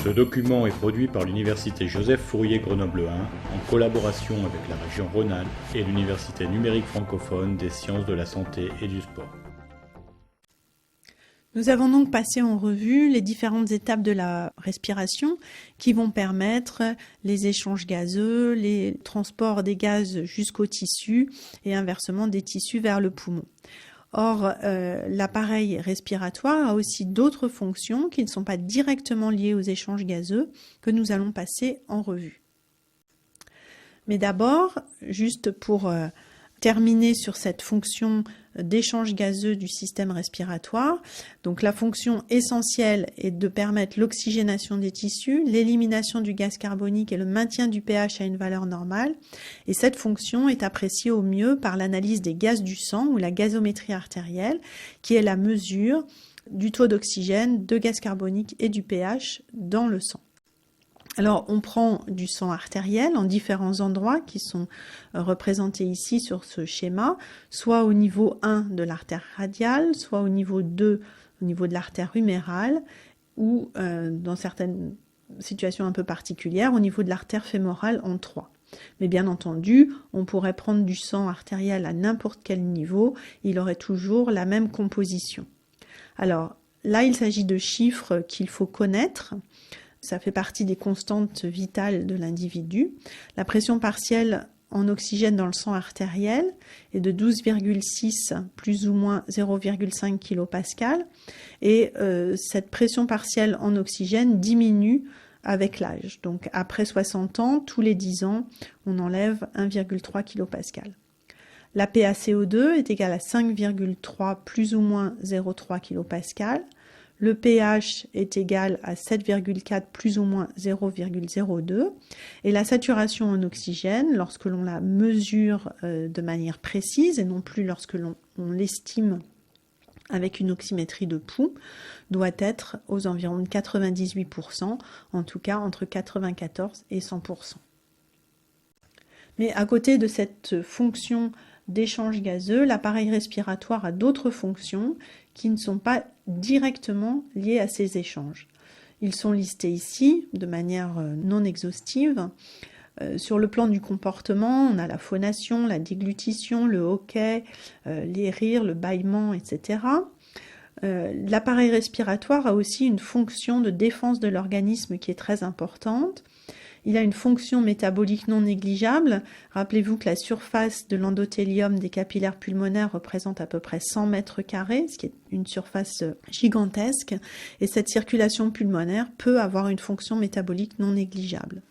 Ce document est produit par l'Université Joseph Fourier Grenoble 1 en collaboration avec la région Rhône-Alpes et l'Université numérique francophone des sciences de la santé et du sport. Nous avons donc passé en revue les différentes étapes de la respiration qui vont permettre les échanges gazeux, les transports des gaz jusqu'aux tissus et inversement des tissus vers le poumon. Or, l'appareil respiratoire a aussi d'autres fonctions qui ne sont pas directement liées aux échanges gazeux que nous allons passer en revue. Mais d'abord, juste pour terminer sur cette fonction d'échange gazeux du système respiratoire. Donc la fonction essentielle est de permettre l'oxygénation des tissus, l'élimination du gaz carbonique et le maintien du pH à une valeur normale. Et cette fonction est appréciée au mieux par l'analyse des gaz du sang ou la gazométrie artérielle, qui est la mesure du taux d'oxygène, de gaz carbonique et du pH dans le sang. Alors, on prend du sang artériel en différents endroits qui sont représentés ici sur ce schéma, soit au niveau 1 de l'artère radiale, soit au niveau 2, au niveau de l'artère humérale, ou dans certaines situations un peu particulières, au niveau de l'artère fémorale en 3. Mais bien entendu, on pourrait prendre du sang artériel à n'importe quel niveau, il aurait toujours la même composition. Alors, là, il s'agit de chiffres qu'il faut connaître. Ça fait partie des constantes vitales de l'individu. La pression partielle en oxygène dans le sang artériel est de 12,6 plus ou moins 0,5 kPa. Et cette pression partielle en oxygène diminue avec l'âge. Donc après 60 ans, tous les 10 ans, on enlève 1,3 kPa. La PaCO2 est égale à 5,3 plus ou moins 0,3 kPa. Le pH est égal à 7,4 plus ou moins 0,02 et la saturation en oxygène, lorsque l'on la mesure de manière précise et non plus lorsque l'on l'estime avec une oxymétrie de pouls, doit être aux environs de 98%, en tout cas entre 94 et 100%. Mais à côté de cette fonction d'échange gazeux, l'appareil respiratoire a d'autres fonctions qui ne sont pas directement liées à ces échanges. Ils sont listés ici de manière non exhaustive. Sur le plan du comportement, on a la phonation, la déglutition, le hoquet, les rires, le bâillement, etc. L'appareil respiratoire a aussi une fonction de défense de l'organisme qui est très importante. Il a une fonction métabolique non négligeable. Rappelez-vous que la surface de l'endothélium des capillaires pulmonaires représente à peu près 100 mètres carrés, ce qui est une surface gigantesque. Et cette circulation pulmonaire peut avoir une fonction métabolique non négligeable.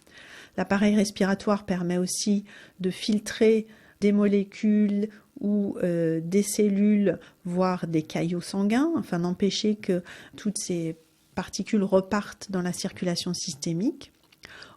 L'appareil respiratoire permet aussi de filtrer des molécules ou des cellules, voire des caillots sanguins, afin d'empêcher que toutes ces particules repartent dans la circulation systémique.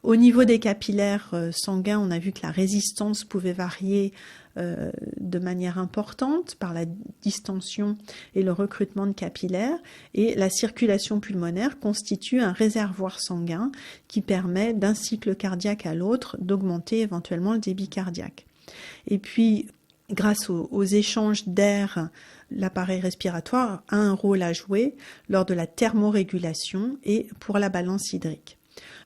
Au niveau des capillaires sanguins, on a vu que la résistance pouvait varier de manière importante par la distension et le recrutement de capillaires. Et la circulation pulmonaire constitue un réservoir sanguin qui permet d'un cycle cardiaque à l'autre d'augmenter éventuellement le débit cardiaque. Et puis, grâce aux échanges d'air, l'appareil respiratoire a un rôle à jouer lors de la thermorégulation et pour la balance hydrique.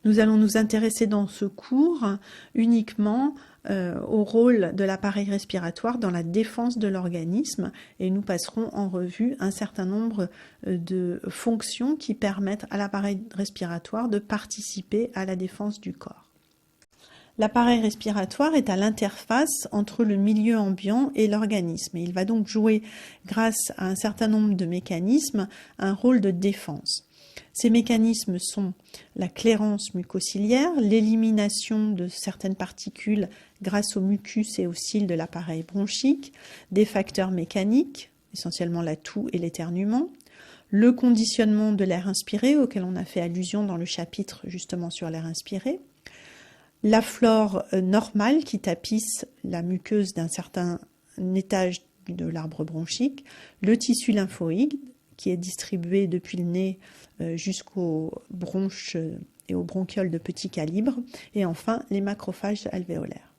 Nous allons nous intéresser dans ce cours uniquement au rôle de l'appareil respiratoire dans la défense de l'organisme et nous passerons en revue un certain nombre de fonctions qui permettent à l'appareil respiratoire de participer à la défense du corps. L'appareil respiratoire est à l'interface entre le milieu ambiant et l'organisme et il va donc jouer, grâce à un certain nombre de mécanismes, un rôle de défense. Ces mécanismes sont la clairance mucociliaire, l'élimination de certaines particules grâce au mucus et aux cils de l'appareil bronchique, des facteurs mécaniques, essentiellement la toux et l'éternuement, le conditionnement de l'air inspiré auquel on a fait allusion dans le chapitre justement sur l'air inspiré, la flore normale qui tapisse la muqueuse d'un certain étage de l'arbre bronchique, le tissu lymphoïde qui est distribué depuis le nez jusqu'aux bronches et aux bronchioles de petit calibre, et enfin les macrophages alvéolaires.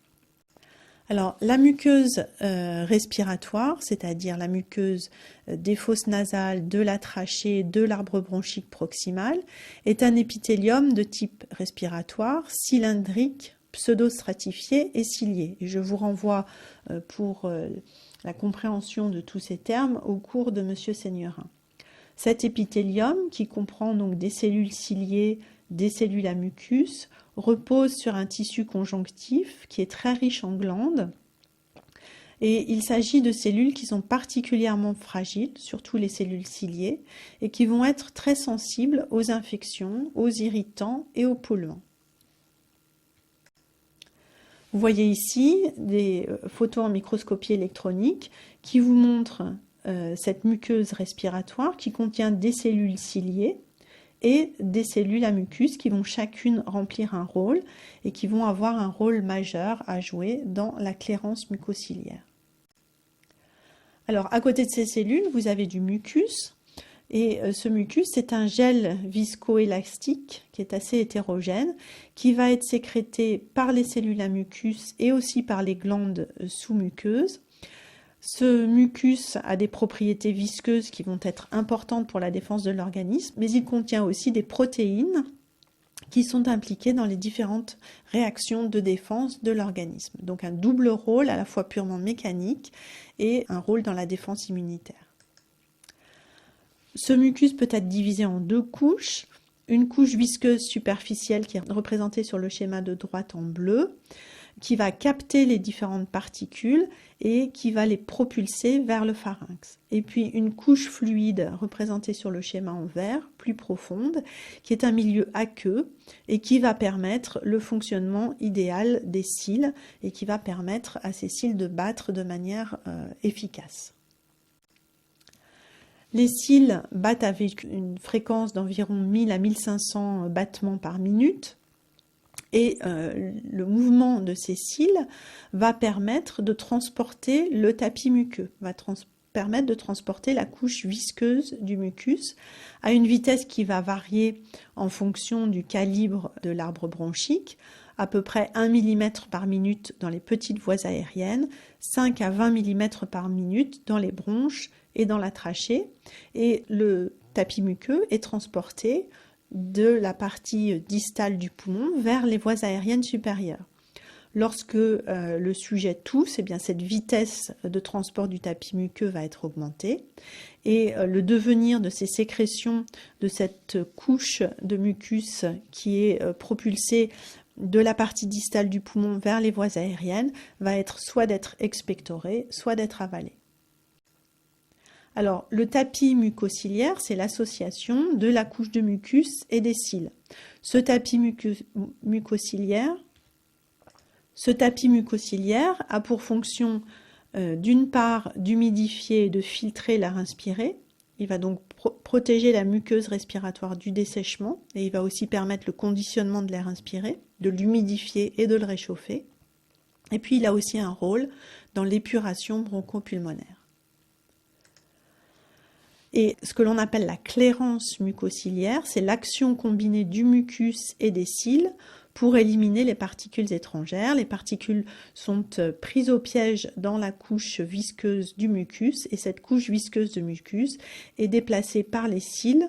Alors, la muqueuse respiratoire, c'est-à-dire la muqueuse des fosses nasales, de la trachée, de l'arbre bronchique proximal, est un épithélium de type respiratoire, cylindrique, pseudostratifié et cilié. Et je vous renvoie pour la compréhension de tous ces termes au cours de Monsieur Seignerin. Cet épithélium, qui comprend donc des cellules ciliées, des cellules à mucus, repose sur un tissu conjonctif qui est très riche en glandes. Et il s'agit de cellules qui sont particulièrement fragiles, surtout les cellules ciliées, et qui vont être très sensibles aux infections, aux irritants et aux polluants. Vous voyez ici des photos en microscopie électronique qui vous montrent cette muqueuse respiratoire qui contient des cellules ciliées et des cellules à mucus qui vont chacune remplir un rôle et qui vont avoir un rôle majeur à jouer dans la clairance mucociliaire. Alors, à côté de ces cellules, vous avez du mucus. Et ce mucus, c'est un gel viscoélastique qui est assez hétérogène, qui va être sécrété par les cellules à mucus et aussi par les glandes sous-muqueuses. Ce mucus a des propriétés visqueuses qui vont être importantes pour la défense de l'organisme, mais il contient aussi des protéines qui sont impliquées dans les différentes réactions de défense de l'organisme. Donc un double rôle à la fois purement mécanique et un rôle dans la défense immunitaire. Ce mucus peut être divisé en deux couches. Une couche visqueuse superficielle qui est représentée sur le schéma de droite en bleu, qui va capter les différentes particules et qui va les propulser vers le pharynx. Et puis une couche fluide représentée sur le schéma en vert, plus profonde, qui est un milieu aqueux et qui va permettre le fonctionnement idéal des cils et qui va permettre à ces cils de battre de manière efficace. Les cils battent avec une fréquence d'environ 1000 à 1500 battements par minute. Et le mouvement de ces cils va permettre de transporter le tapis muqueux, va permettre de transporter la couche visqueuse du mucus à une vitesse qui va varier en fonction du calibre de l'arbre bronchique, à peu près 1 mm par minute dans les petites voies aériennes, 5 à 20 mm par minute dans les bronches et dans la trachée. Et le tapis muqueux est transporté de la partie distale du poumon vers les voies aériennes supérieures. Lorsque le sujet tousse, eh bien, cette vitesse de transport du tapis muqueux va être augmentée et le devenir de ces sécrétions de cette couche de mucus qui est propulsée de la partie distale du poumon vers les voies aériennes va être soit d'être expectoré, soit d'être avalé. Alors, le tapis mucociliaire, c'est l'association de la couche de mucus et des cils. Ce tapis mucociliaire a pour fonction, d'une part, d'humidifier et de filtrer l'air inspiré. Il va donc protéger la muqueuse respiratoire du dessèchement et il va aussi permettre le conditionnement de l'air inspiré, de l'humidifier et de le réchauffer. Et puis, il a aussi un rôle dans l'épuration bronchopulmonaire. Et ce que l'on appelle la clairance mucociliaire, c'est l'action combinée du mucus et des cils pour éliminer les particules étrangères. Les particules sont prises au piège dans la couche visqueuse du mucus et cette couche visqueuse de mucus est déplacée par les cils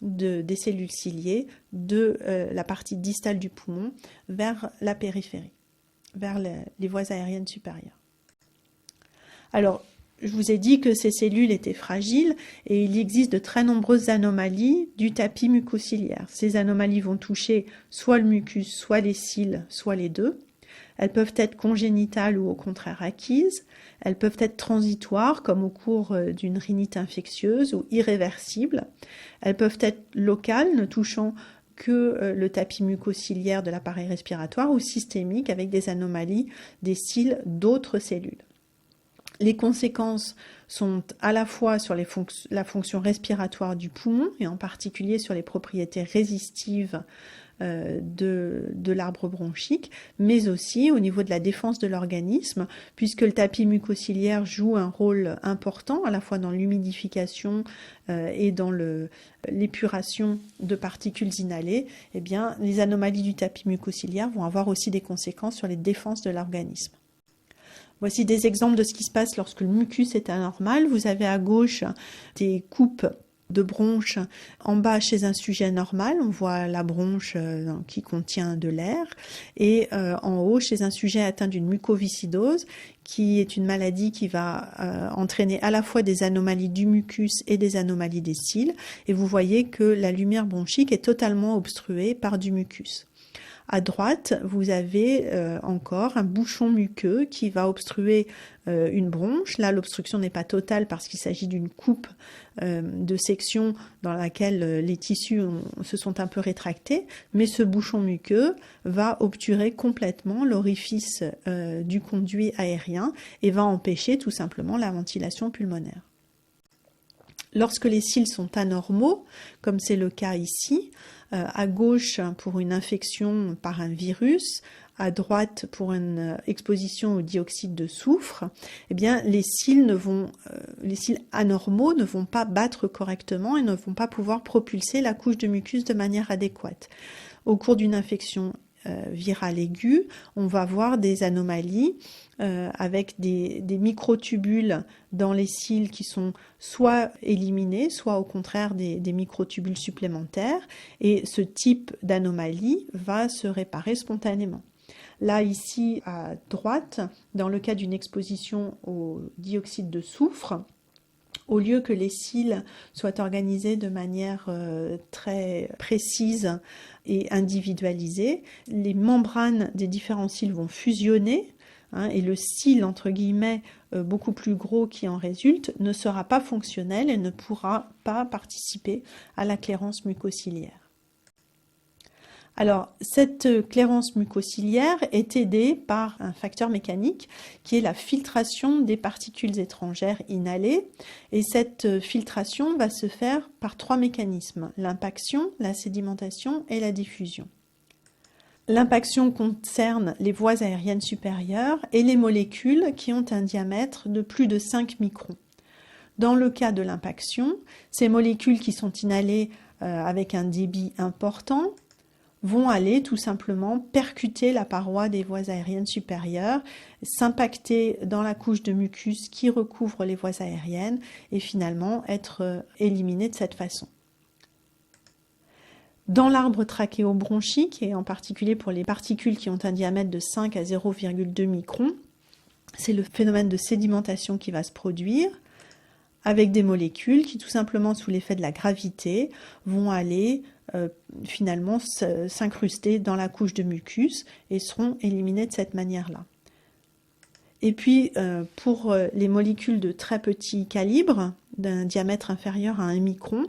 des cellules ciliées de la partie distale du poumon vers la périphérie, vers les voies aériennes supérieures. Alors, je vous ai dit que ces cellules étaient fragiles et il existe de très nombreuses anomalies du tapis mucociliaire. Ces anomalies vont toucher soit le mucus, soit les cils, soit les deux. Elles peuvent être congénitales ou au contraire acquises. Elles peuvent être transitoires comme au cours d'une rhinite infectieuse ou irréversibles. Elles peuvent être locales, ne touchant que le tapis mucociliaire de l'appareil respiratoire ou systémiques avec des anomalies des cils d'autres cellules. Les conséquences sont à la fois sur la fonction respiratoire du poumon et en particulier sur les propriétés résistives de l'arbre bronchique, mais aussi au niveau de la défense de l'organisme, puisque le tapis mucociliaire joue un rôle important à la fois dans l'humidification et dans l'épuration de particules inhalées. Eh bien, les anomalies du tapis mucociliaire vont avoir aussi des conséquences sur les défenses de l'organisme. Voici des exemples de ce qui se passe lorsque le mucus est anormal. Vous avez à gauche des coupes de bronches en bas chez un sujet normal. On voit la bronche qui contient de l'air. Et en haut chez un sujet atteint d'une mucoviscidose, qui est une maladie qui va entraîner à la fois des anomalies du mucus et des anomalies des cils. Et vous voyez que la lumière bronchique est totalement obstruée par du mucus. À droite, vous avez encore un bouchon muqueux qui va obstruer une bronche. Là, l'obstruction n'est pas totale parce qu'il s'agit d'une coupe de section dans laquelle les tissus se sont un peu rétractés, mais ce bouchon muqueux va obturer complètement l'orifice du conduit aérien et va empêcher tout simplement la ventilation pulmonaire. Lorsque les cils sont anormaux, comme c'est le cas ici, à gauche pour une infection par un virus, à droite pour une exposition au dioxyde de soufre, eh bien les cils anormaux ne vont pas battre correctement et ne vont pas pouvoir propulser la couche de mucus de manière adéquate. Au cours d'une infection virale aiguë, on va voir des anomalies avec des microtubules dans les cils qui sont soit éliminés, soit au contraire des microtubules supplémentaires, et ce type d'anomalie va se réparer spontanément. Là, ici, à droite, dans le cas d'une exposition au dioxyde de soufre, au lieu que les cils soient organisés de manière très précise et individualisée, les membranes des différents cils vont fusionner, et le cil, entre guillemets, beaucoup plus gros qui en résulte, ne sera pas fonctionnel et ne pourra pas participer à la clairance mucociliaire. Alors, cette clairance mucociliaire est aidée par un facteur mécanique qui est la filtration des particules étrangères inhalées. Et cette filtration va se faire par 3 mécanismes: l'impaction, la sédimentation et la diffusion. L'impaction concerne les voies aériennes supérieures et les molécules qui ont un diamètre de plus de 5 microns. Dans le cas de l'impaction, ces molécules qui sont inhalées avec un débit important vont aller tout simplement percuter la paroi des voies aériennes supérieures, s'impacter dans la couche de mucus qui recouvre les voies aériennes et finalement être éliminées de cette façon. Dans l'arbre trachéobronchique, et en particulier pour les particules qui ont un diamètre de 5 à 0,2 microns, c'est le phénomène de sédimentation qui va se produire avec des molécules qui, tout simplement sous l'effet de la gravité, vont aller finalement s'incruster dans la couche de mucus et seront éliminées de cette manière-là. Et puis, pour les molécules de très petit calibre, d'un diamètre inférieur à 1 micron,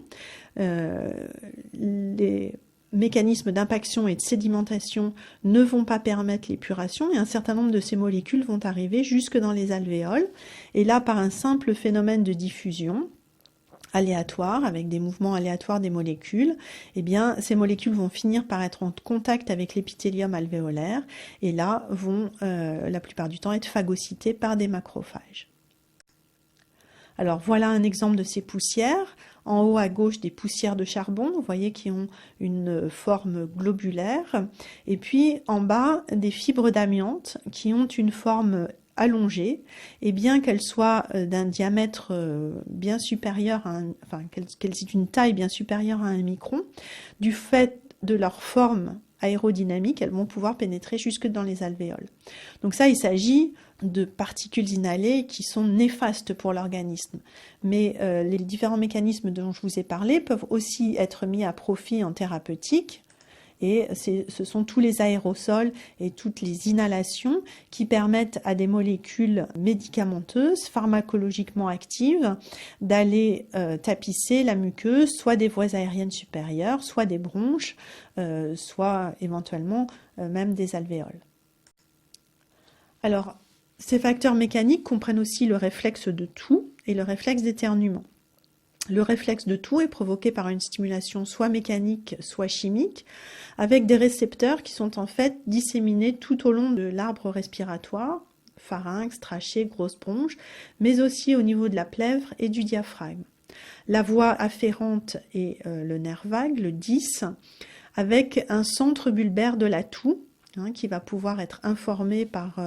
les mécanismes d'impaction et de sédimentation ne vont pas permettre l'épuration et un certain nombre de ces molécules vont arriver jusque dans les alvéoles. Et là, par un simple phénomène de diffusion aléatoire, avec des mouvements aléatoires des molécules, eh bien, ces molécules vont finir par être en contact avec l'épithélium alvéolaire et là vont la plupart du temps être phagocytées par des macrophages. Alors voilà un exemple de ces poussières. En haut à gauche, des poussières de charbon, vous voyez, qui ont une forme globulaire. Et puis en bas, des fibres d'amiante qui ont une forme allongée. Et bien qu'elles soient d'un diamètre bien supérieur qu'elles aient une taille bien supérieure à 1 micron, du fait de leur forme aérodynamique, elles vont pouvoir pénétrer jusque dans les alvéoles. Donc ça, il s'agit de particules inhalées qui sont néfastes pour l'organisme. Mais les différents mécanismes dont je vous ai parlé peuvent aussi être mis à profit en thérapeutique. Et ce sont tous les aérosols et toutes les inhalations qui permettent à des molécules médicamenteuses, pharmacologiquement actives, d'aller tapisser la muqueuse, soit des voies aériennes supérieures, soit des bronches, soit éventuellement même des alvéoles. Alors, ces facteurs mécaniques comprennent aussi le réflexe de toux et le réflexe d'éternuement. Le réflexe de toux est provoqué par une stimulation soit mécanique, soit chimique, avec des récepteurs qui sont en fait disséminés tout au long de l'arbre respiratoire, pharynx, trachée, grosse bronche, mais aussi au niveau de la plèvre et du diaphragme. La voie afférente est le nerf vague, le 10, avec un centre bulbaire de la toux, qui va pouvoir être informé par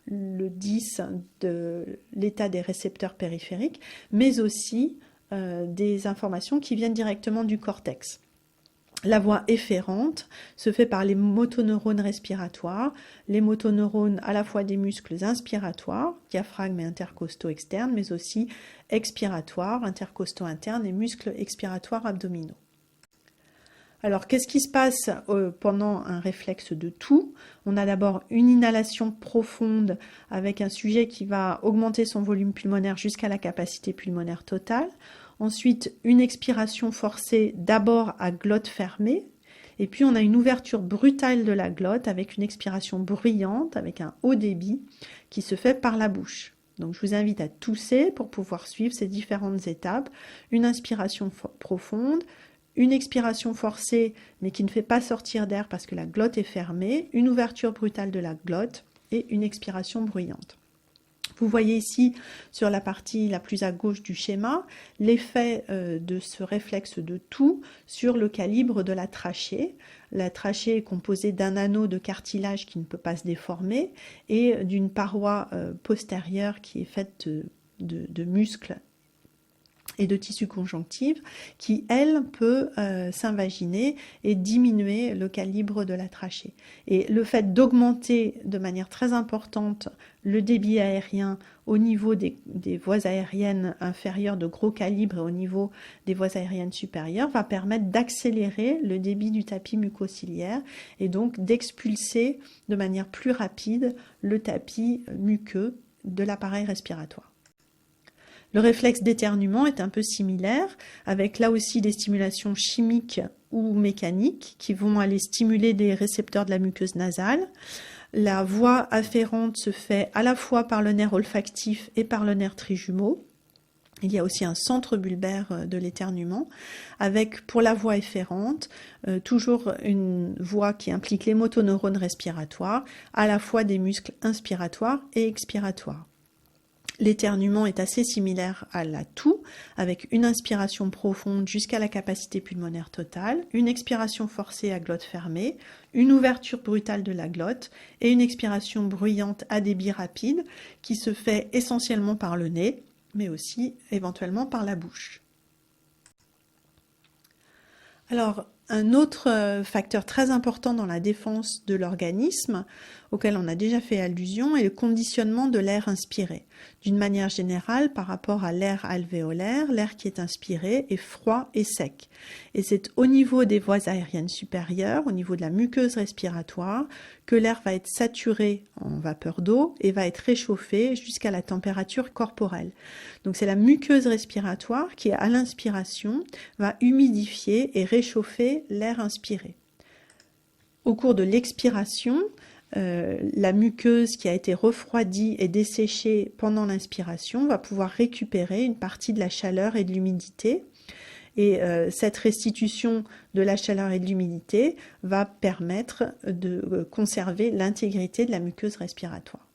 le 10 de l'état des récepteurs périphériques, mais aussi des informations qui viennent directement du cortex. La voie efférente se fait par les motoneurones respiratoires, les motoneurones à la fois des muscles inspiratoires, diaphragme et intercostaux externes, mais aussi expiratoires, intercostaux internes et muscles expiratoires abdominaux. Alors, qu'est-ce qui se passe pendant un réflexe de toux? On a d'abord une inhalation profonde avec un sujet qui va augmenter son volume pulmonaire jusqu'à la capacité pulmonaire totale. Ensuite, une expiration forcée d'abord à glotte fermée. Et puis, on a une ouverture brutale de la glotte avec une expiration bruyante, avec un haut débit qui se fait par la bouche. Donc, je vous invite à tousser pour pouvoir suivre ces différentes étapes. Une inspiration profonde, une expiration forcée mais qui ne fait pas sortir d'air parce que la glotte est fermée, une ouverture brutale de la glotte et une expiration bruyante. Vous voyez ici sur la partie la plus à gauche du schéma l'effet de ce réflexe de toux sur le calibre de la trachée. La trachée est composée d'un anneau de cartilage qui ne peut pas se déformer et d'une paroi postérieure qui est faite de muscles et de tissu conjonctif qui, elle, peut s'invaginer et diminuer le calibre de la trachée. Et le fait d'augmenter de manière très importante le débit aérien au niveau des voies aériennes inférieures de gros calibre et au niveau des voies aériennes supérieures va permettre d'accélérer le débit du tapis mucociliaire et donc d'expulser de manière plus rapide le tapis muqueux de l'appareil respiratoire. Le réflexe d'éternuement est un peu similaire, avec là aussi des stimulations chimiques ou mécaniques qui vont aller stimuler des récepteurs de la muqueuse nasale. La voie afférente se fait à la fois par le nerf olfactif et par le nerf trijumeau. Il y a aussi un centre bulbaire de l'éternuement, avec pour la voie efférente, toujours une voie qui implique les motoneurones respiratoires, à la fois des muscles inspiratoires et expiratoires. L'éternuement est assez similaire à la toux, avec une inspiration profonde jusqu'à la capacité pulmonaire totale, une expiration forcée à glotte fermée, une ouverture brutale de la glotte et une expiration bruyante à débit rapide qui se fait essentiellement par le nez, mais aussi éventuellement par la bouche. Alors, un autre facteur très important dans la défense de l'organisme, auquel on a déjà fait allusion, est le conditionnement de l'air inspiré. D'une manière générale, par rapport à l'air alvéolaire, l'air qui est inspiré est froid et sec. Et c'est au niveau des voies aériennes supérieures, au niveau de la muqueuse respiratoire, que l'air va être saturé en vapeur d'eau et va être réchauffé jusqu'à la température corporelle. Donc c'est la muqueuse respiratoire qui, à l'inspiration, va humidifier et réchauffer l'air inspiré. Au cours de l'expiration, la muqueuse qui a été refroidie et desséchée pendant l'inspiration va pouvoir récupérer une partie de la chaleur et de l'humidité. Et cette restitution de la chaleur et de l'humidité va permettre de conserver l'intégrité de la muqueuse respiratoire.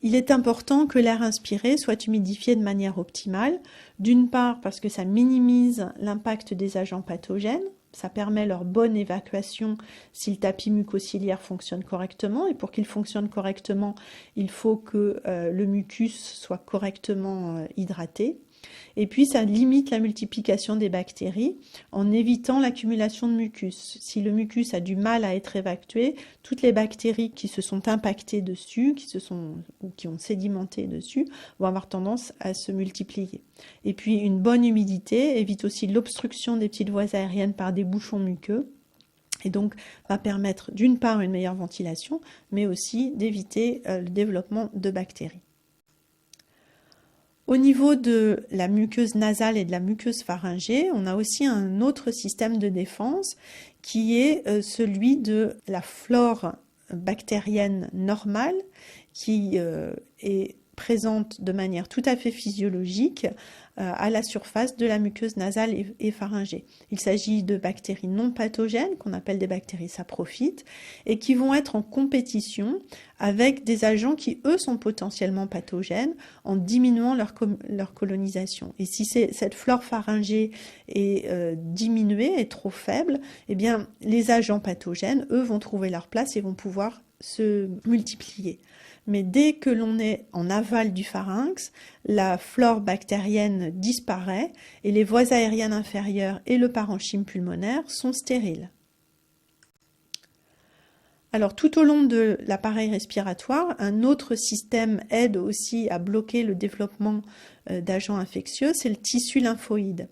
Il est important que l'air inspiré soit humidifié de manière optimale, d'une part parce que ça minimise l'impact des agents pathogènes, ça permet leur bonne évacuation si le tapis mucociliaire fonctionne correctement. Et pour qu'il fonctionne correctement, il faut que le mucus soit correctement hydraté. Et puis, ça limite la multiplication des bactéries en évitant l'accumulation de mucus. Si le mucus a du mal à être évacué, toutes les bactéries qui se sont impactées dessus, ou qui ont sédimenté dessus, vont avoir tendance à se multiplier. Et puis, une bonne humidité évite aussi l'obstruction des petites voies aériennes par des bouchons muqueux. Et donc, va permettre d'une part une meilleure ventilation, mais aussi d'éviter le développement de bactéries. Au niveau de la muqueuse nasale et de la muqueuse pharyngée, on a aussi un autre système de défense qui est celui de la flore bactérienne normale qui est présente de manière tout à fait physiologique à la surface de la muqueuse nasale et pharyngée. Il s'agit de bactéries non pathogènes qu'on appelle des bactéries saprophytes et qui vont être en compétition avec des agents qui eux sont potentiellement pathogènes en diminuant leur colonisation. Et si cette flore pharyngée est diminuée, est trop faible, eh bien les agents pathogènes eux vont trouver leur place et vont pouvoir se multiplier. Mais dès que l'on est en aval du pharynx, la flore bactérienne disparaît et les voies aériennes inférieures et le parenchyme pulmonaire sont stériles. Alors tout au long de l'appareil respiratoire, un autre système aide aussi à bloquer le développement d'agents infectieux, c'est le tissu lymphoïde.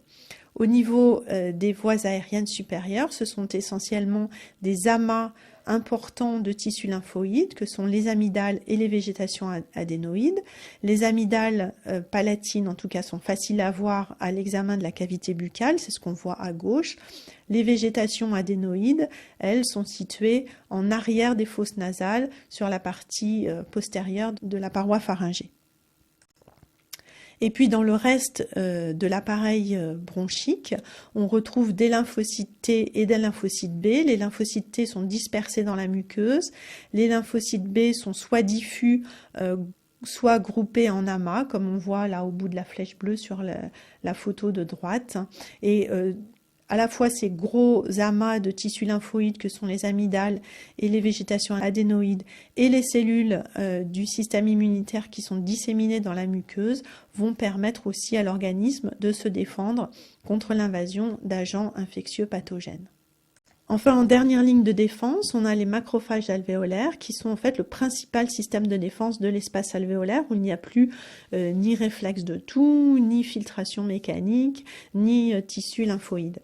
Au niveau des voies aériennes supérieures, ce sont essentiellement des amas importants de tissus lymphoïdes que sont les amygdales et les végétations adénoïdes. Les amygdales palatines, en tout cas, sont faciles à voir à l'examen de la cavité buccale, c'est ce qu'on voit à gauche. Les végétations adénoïdes, elles, sont situées en arrière des fosses nasales sur la partie postérieure de la paroi pharyngée. Et puis dans le reste de l'appareil bronchique, on retrouve des lymphocytes T et des lymphocytes B. Les lymphocytes T sont dispersés dans la muqueuse. Les lymphocytes B sont soit diffus, soit groupés en amas, comme on voit là au bout de la flèche bleue sur la photo de droite. Et à la fois ces gros amas de tissus lymphoïdes que sont les amygdales et les végétations adénoïdes et les cellules du système immunitaire qui sont disséminées dans la muqueuse vont permettre aussi à l'organisme de se défendre contre l'invasion d'agents infectieux pathogènes. Enfin, en dernière ligne de défense, on a les macrophages alvéolaires qui sont en fait le principal système de défense de l'espace alvéolaire où il n'y a plus ni réflexe de toux, ni filtration mécanique, ni tissu lymphoïde.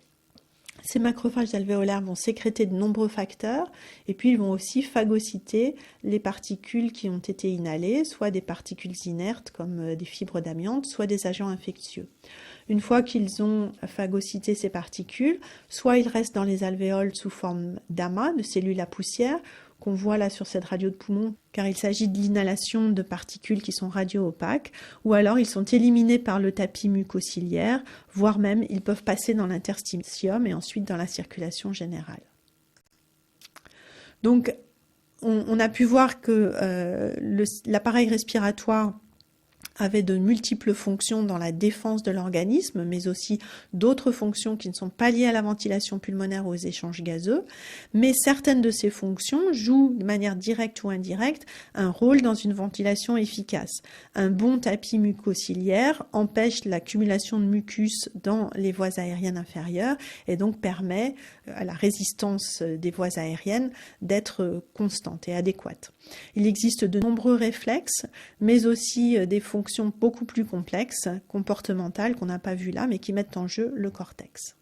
Ces macrophages alvéolaires vont sécréter de nombreux facteurs et puis ils vont aussi phagocyter les particules qui ont été inhalées, soit des particules inertes comme des fibres d'amiante, soit des agents infectieux. Une fois qu'ils ont phagocyté ces particules, soit ils restent dans les alvéoles sous forme d'amas, de cellules à poussière, qu'on voit là sur cette radio de poumon, car il s'agit de l'inhalation de particules qui sont radio-opaques, ou alors ils sont éliminés par le tapis mucociliaire, voire même ils peuvent passer dans l'interstitium et ensuite dans la circulation générale. Donc on a pu voir que l'appareil respiratoire avait de multiples fonctions dans la défense de l'organisme, mais aussi d'autres fonctions qui ne sont pas liées à la ventilation pulmonaire ou aux échanges gazeux. Mais certaines de ces fonctions jouent de manière directe ou indirecte un rôle dans une ventilation efficace. Un bon tapis mucociliaire empêche l'accumulation de mucus dans les voies aériennes inférieures et donc permet à la résistance des voies aériennes d'être constante et adéquate. Il existe de nombreux réflexes, mais aussi des fonctions beaucoup plus complexes, comportementales, qu'on n'a pas vues là, mais qui mettent en jeu le cortex.